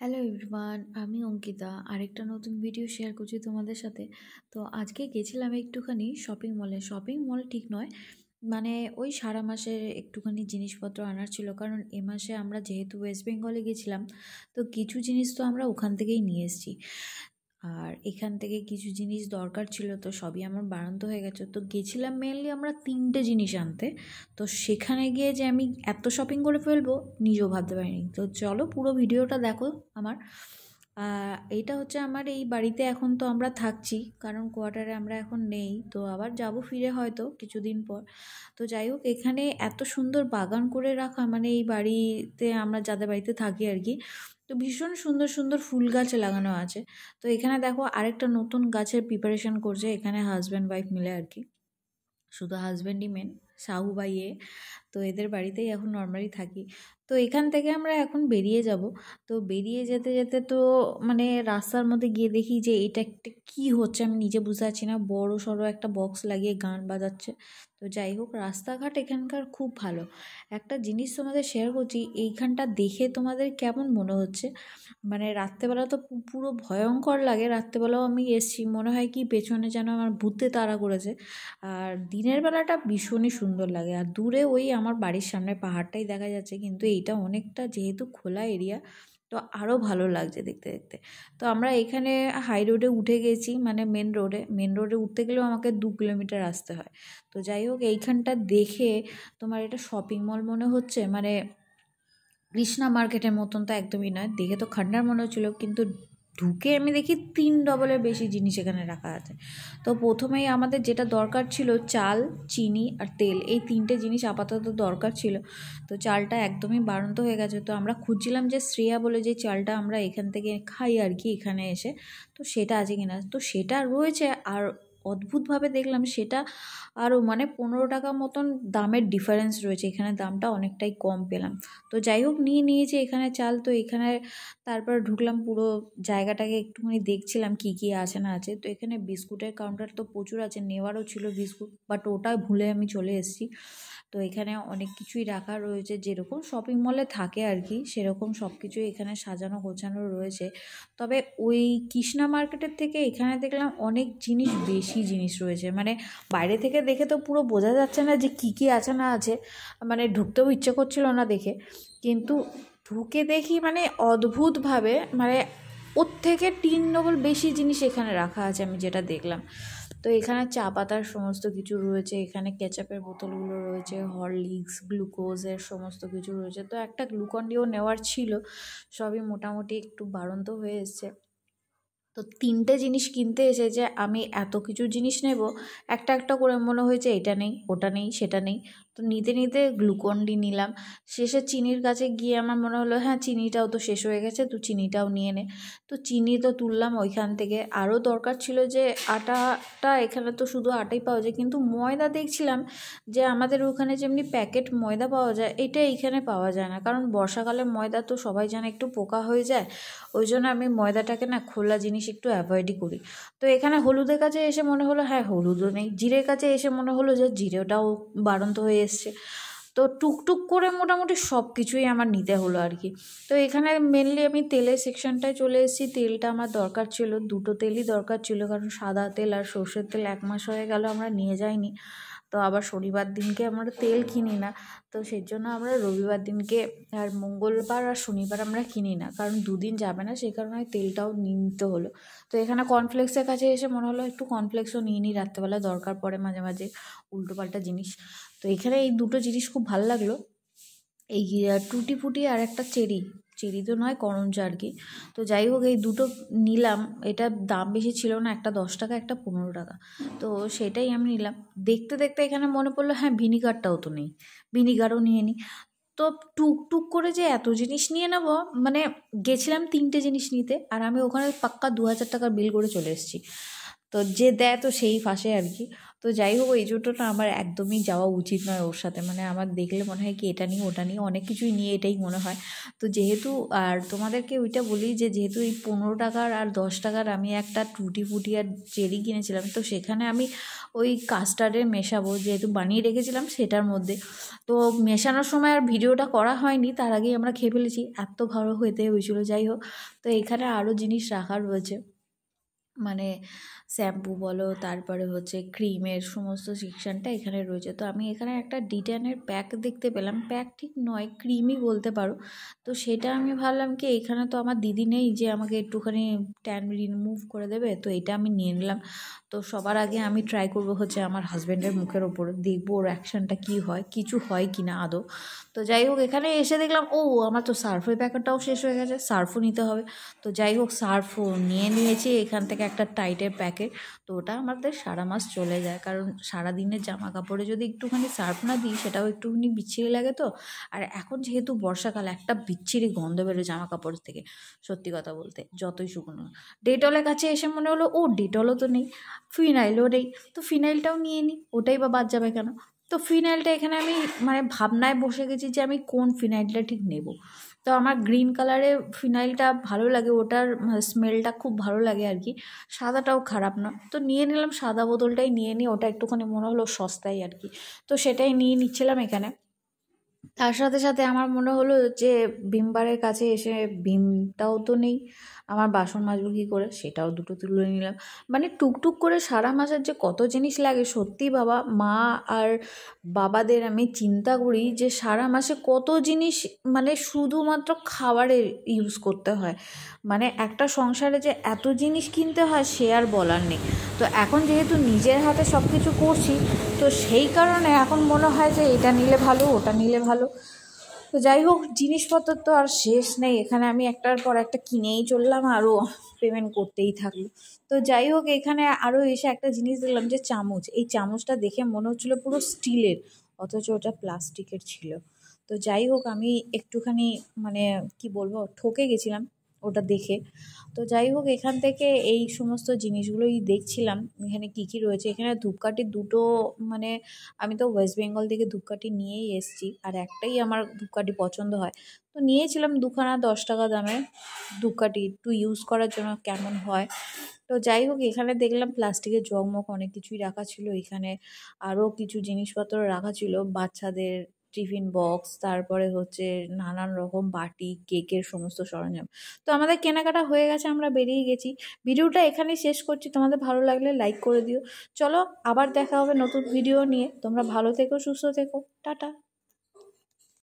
Hello everyone, আমি অঙ্কিতা আরেকটা নতুন ভিডিও শেয়ার করছি তোমাদের সাথে। তো আজকে গেছিলাম একটুখানি শপিং মলে। শপিং মল ঠিক নয়, মানে ওই সারা মাসের একটুখানি জিনিসপত্র আনার ছিল, কারণ এ মাসে আমরা যেহেতু ওয়েস্ট বেঙ্গলে গেছিলাম, তো কিছু জিনিস তো আমরা ওখান থেকেই নিয়ে এসেছি। আর এখান থেকে কিছু জিনিস দরকার ছিল, তো সবই আমার বাড়ন্ত হয়ে গেছে। তো গেছিলাম মেনলি আমরা 3টে জিনিস আনতে। তো সেখানে গিয়ে যে আমি এত শপিং করে ফেলবো নিজেও ভাবতে পারিনি। তো চলো পুরো ভিডিওটা দেখো আমার। এইটা হচ্ছে আমার এই বাড়িতে এখন তো আমরা থাকছি, কারণ কোয়ার্টারে আমরা এখন নেই, তো আবার যাব ফিরে হয়তো কিছুদিন পর। তো যাই হোক, এখানে এত সুন্দর বাগান করে রাখা, মানে এই বাড়িতে আমরা যাদের বাড়িতে থাকি আর কি, তো ভীষণ সুন্দর সুন্দর ফুল গাছ লাগানো আছে। তো এখানে দেখো আরেকটা নতুন গাছের প্রিপারেশন করছে এখানে হাজব্যান্ড ওয়াইফ মিলে আর কি, শুধু হাজব্যান্ডই মেন, সাহু বাইয়ে। তো এদের বাড়িতেই এখন নর্মালি থাকি। তো এখান থেকে আমরা এখন বেরিয়ে যাব। তো বেরিয়ে যেতে যেতে তো মানে রাস্তার মধ্যে গিয়ে দেখি যে এটা একটা কী হচ্ছে আমি নিজে বুঝতে পারছি না, বড় সড়ো একটা বক্স লাগিয়ে গান বাজাচ্ছে। তো যাই হোক, রাস্তাঘাট এখানকার খুব ভালো। একটা জিনিস তোমাদের শেয়ার করছি, এইখানটা দেখে তোমাদের কেমন মনে হচ্ছে, মানে রাত্রেবেলা তো পুরো ভয়ঙ্কর লাগে। রাত্রেবেলাও আমি এসছি, মনে হয় কি পেছনে যেন আমার ভূতে তাড়া করেছে। আর দিনের বেলাটা ভীষণই সুন্দর লাগে। আর দূরে ওই আমার বাড়ির সামনে পাহাড়টাই দেখা যাচ্ছে, কিন্তু এইটা অনেকটা যেহেতু খোলা এরিয়া, তো আরও ভালো লাগছে দেখতে দেখতে। তো আমরা এখানে হাই রোডে উঠে গেছি, মানে মেন রোডে উঠতে গেলেও আমাকে 2 কিলোমিটার আসতে হয়। তো যাই হোক, এইখানটা দেখে তোমার এটা শপিং মল মনে হচ্ছে, মানে কৃষ্ণা মার্কেটের মতন তো একদমই নয়, দেখে তো খান্ডার মনে হচ্ছিলো, কিন্তু ঢুকে আমি দেখি 3 ডবলের বেশি জিনিস এখানে রাখা আছে। তো প্রথমেই আমাদের যেটা দরকার ছিল চাল, চিনি আর তেল, এই 3টে জিনিস আপাতত দরকার ছিল। তো চালটা একদমই বাড়ন্ত হয়ে গেছে, তো আমরা খুঁজছিলাম যে শ্রেয়া বলে যে চালটা আমরা এখান থেকে খাই আর কি এখানে এসে, তো সেটা আছে কিনা। তো সেটা রয়েছে, আর অদ্ভুতভাবে দেখলাম সেটা আরও মানে 15 টাকা মতন দামের ডিফারেন্স রয়েছে, এখানে দামটা অনেকটাই কম পেলাম। তো যাই হোক, নিয়েছি এখানে চাল। তো এখানে তারপর ঢুকলাম, পুরো জায়গাটাকে একটুখানি দেখছিলাম কি কি আছে না আছে। তো এখানে বিস্কুটের কাউন্টার তো প্রচুর আছে, নেওয়ারও ছিল বিস্কুট, বাট ওটা ভুলে আমি চলে এসেছি। তো এখানে অনেক কিছুই রাখা রয়েছে, যেরকম শপিং মলে থাকে আর কি সেরকম সব কিছুই এখানে সাজানো গোছানো রয়েছে। তবে ওই কৃষ্ণা মার্কেটের থেকে এখানে দেখলাম অনেক বেশি জিনিস রয়েছে, মানে বাইরে থেকে দেখে তো পুরো বোঝা যাচ্ছে না যে কী কী আছে না আছে, মানে ঢুকতেও ইচ্ছে করছিল না দেখে, কিন্তু ঢুকে দেখি মানে অদ্ভুতভাবে, মানে ওর থেকে 3 ডবল বেশি জিনিস এখানে রাখা আছে আমি যেটা দেখলাম। তো এখানে চা পাতার সমস্ত কিছু রয়েছে, এখানে কেচাপের বোতলগুলো রয়েছে, হরলিক্স গ্লুকোজের সমস্ত কিছু রয়েছে। তো একটা গ্লুকন-ডিও নেওয়ার ছিল, সবই মোটামুটি একটু বাড়ন্ত হয়ে এসছে। তো 3টে জিনিস কিনতে এসে যে আমি এত কিছু জিনিস নেব, একটা একটা করে মনে হয়েছে এটা নেই ওটা নেই সেটা নেই। তো নিতে নিতে গ্লুকন-ডি নিলাম। শেষে চিনির কাছে গিয়ে আমার মনে হলো হ্যাঁ চিনিটাও তো শেষ হয়ে গেছে, তো চিনিটাও নিয়ে নে। তো চিনি তো তুললাম ওইখান থেকে। আরও দরকার ছিল যে আটাটা, এখানে তো শুধু আটাই পাওয়া যায়, কিন্তু ময়দা দেখছিলাম যে আমাদের ওখানে যেমনি প্যাকেট ময়দা পাওয়া যায়, এটা এইখানে পাওয়া যায় না, কারণ বর্ষাকালে ময়দা তো সবাই জানে একটু পোকা হয়ে যায়। ওই জন্য আমি ময়দাটাকে না খোলা জিনিস একটু অ্যাভয়েডই করি। তো এখানে হলুদের কাছে এসে মনে হলো হ্যাঁ হলুদও নেই, জিরের কাছে এসে মনে হলো যে জিরেটাও বাড়ন্ত হয়ে এসছে। তো টুকটুক করে মোটামুটি সব কিছুই আমার নিতে হলো আর কি। তো এখানে মেনলি আমি তেলের সেকশনটায় চলে এসেছি। তেলটা আমার দরকার ছিল, 2টো তেলই দরকার ছিল, কারণ সাদা তেল আর সর্ষের তেল 1 মাস হয়ে গেল আমরা নিয়ে যাইনি। তো আবার শনিবার দিনকে আমরা তেল কিনি না, তো সেই জন্য আমরা রবিবার দিনকে আর মঙ্গলবার আর শনিবার আমরা কিনি না, কারণ 2 দিন যাবে না, সেই কারণে তেলটাও নিতে হলো। তো এখানে কর্নফ্লেক্সের কাছে এসে মনে হলো একটু কর্নফ্লেক্সও নিয়ে নিই, রাত্রেবেলা দরকার পড়ে মাঝে মাঝে উল্টোপাল্টা জিনিস। তো এখানে এই 2টো জিনিস খুব ভালো লাগলো, এই টুটি ফুটি আর একটা চেরি, চেরি তো নয় করঞ্জা আর কি। তো যাই হোক, এই 2টো নিলাম। এটা দাম বেশি ছিল না, একটা 10 টাকা একটা 15 টাকা। তো সেটাই আমি নিলাম। দেখতে দেখতে এখানে মনে পড়লো হ্যাঁ ভিনিগারটাও তো নেই, ভিনিগারও নিয়ে নিই। তো টুকটুক করে যে এত জিনিস নিয়ে নেব, মানে গেছিলাম 3টে জিনিস নিতে, আর আমি ওখানে পাক্কা 2000 টাকার বিল করে চলে এসেছি। তো যে দেয় তো সেই ফাঁসে আর কি। তো যাই হোক এই জন্যটা আমার একদমই যাওয়া উচিত নয় ওর সাথে, মানে আমার দেখলে মনে হয় কি এটা নিয়ে ওটা নিয়ে অনেক কিছুই নিয়ে এটাই মনে হয়। তো যেহেতু আর তোমাদেরকে ওইটা বলি যে যেহেতু এই 15 টাকার আর 10 টাকার আমি একটা টুটি ফুটি আর চেরি কিনেছিলাম, তো সেখানে আমি ওই কাস্টার্ডে মেশাবো যেহেতু বানিয়ে রেখেছিলাম সেটার মধ্যে। তো মেশানোর সময় আর ভিডিওটা করা হয়নি, তার আগেই আমরা খেয়ে ফেলেছি, এত ভালো হতে হয়েছিল। যাই হোক, তো এখানে আরও জিনিস রাখা রয়েছে, মানে শ্যাম্পু বলো, তারপরে হচ্ছে ক্রিমের সমস্ত সেকশানটা এখানে রয়েছে। তো আমি এখানে একটা ডিট্যানের প্যাক দেখতে পেলাম, প্যাক ঠিক নয় ক্রিমই বলতে পারো। তো সেটা আমি ভাবলাম কি এখানে তো আমার দিদি নেই যে আমাকে একটুখানি ট্যান রিমুভ করে দেবে, তো এটা আমি নিয়ে নিলাম। তো সবার আগে আমি ট্রাই করব হচ্ছে আমার হাজব্যান্ডের মুখের ওপর, দেখবো ওর অ্যাকশানটা কী হয়, কিছু হয় কি না আদৌ। তো যাই হোক এখানে এসে দেখলাম ও আমার তো সার্ফের প্যাকেটটাও শেষ হয়ে গেছে, সার্ফও নিতে হবে। তো যাই হোক সার্ফও নিয়ে নিয়েছি এখান থেকে একটা টাইটের প্যাকেট। তো ওটা আমাদের সারা মাস চলে যায়, কারণ সারাদিনের জামা কাপড়ে যদি একটুখানি সার্ফ না দিই সেটাও একটুখানি বিচ্ছিরি লাগে। তো আর এখন যেহেতু বর্ষাকাল, একটা বিচ্ছিরি গন্ধ বেরোয় জামা কাপড় থেকে, সত্যি কথা বলতে যতই শুকনো। ডেটলের কাছে এসে মনে হলো ও ডেটলও তো নেই, ফিনাইলও নেই, তো ফিনাইলটাও নিয়ে নিই, ওটাই বা বাদ যাবে কেন। তো ফিনাইলটা এখানে আমি মানে ভাবনায় বসে গেছি যে আমি কোন ফিনাইলটা ঠিক নেব। তো আমার গ্রিন কালারের ফিনাইলটা ভালো লাগে, ওটার স্মেলটা খুব ভালো লাগে আর কি, সাদাটাও খারাপ না। তো নিয়ে নিলাম সাদা বোতলটাই নিয়ে নিই, ওটা একটুখানি মনে হলো সস্তায় আর কি, তো সেটাই নিয়ে নিচ্ছিলাম এখানে। তার সাথে সাথে আমার মনে হলো যে ভীমবারের কাছে এসে ভীমটাও তো নেই, আমার বাসন মাজবো কী করে, সেটাও দুটো তুলে নিলাম। মানে টুকটুক করে সারা মাসের যে কত জিনিস লাগে, সত্যি বাবা মা আর বাবাদের আমি চিন্তা করি যে সারা মাসে কত জিনিস মানে শুধুমাত্র খাবারে ইউজ করতে হয়, মানে একটা সংসারে যে এত জিনিস কিনতে হয় সে আর বলার নেই। তো এখন যেহেতু নিজের হাতে সব কিছু করছি, তো সেই কারণে এখন মনে হয় যে এটা নিলে ভালো ওটা নিলে ভালো। তো যাই হোক জিনিসপত্র তো আর শেষ নেই, এখানে আমি একটার পর একটা কিনেই চললাম, আরও পেমেন্ট করতেই থাকলো। তো যাই হোক এখানে আরও এসে একটা জিনিস দেখলাম যে চামচ, এই চামচটা দেখে মনে হচ্ছিলো পুরো স্টিলের, অথচ ওটা প্লাস্টিকের ছিল। তো যাই হোক আমি একটুখানি মানে কি বলবো ঠকে গেছিলাম ওটা দেখে। তো যাই হোক এখান থেকে এই সমস্ত জিনিসগুলোই দেখছিলাম এখানে কি কি রয়েছে। এখানে ধূপকাঠি দুটো, মানে আমি তো ওয়েস্ট বেঙ্গল থেকে ধূপকাঠি নিয়েই এসেছি, আর একটাই আমার ধূপকাঠি পছন্দ হয়, তো নিয়েছিলাম দুখানা 10 টাকা দামে ধূপকাঠি একটু ইউজ করার জন্য কেমন হয়। তো যাই হোক এখানে দেখলাম প্লাস্টিকের জগমগ অনেক কিছুই রাখা ছিল, এখানে আরও কিছু জিনিসপত্র রাখা ছিল বাচ্চাদের টিফিন বক্স, তারপরে হচ্ছে নানান রকম বাটি, কেকের সমস্ত সরঞ্জাম। তো আমাদের কেনাকাটা হয়ে গেছে, আমরা বেরিয়ে গেছি। ভিডিওটা এখানেই শেষ করছি, তোমাদের ভালো লাগলে লাইক করে দিও। চলো আবার দেখা হবে নতুন ভিডিও নিয়ে, তোমরা ভালো থেকো সুস্থ থেকো, টাটা।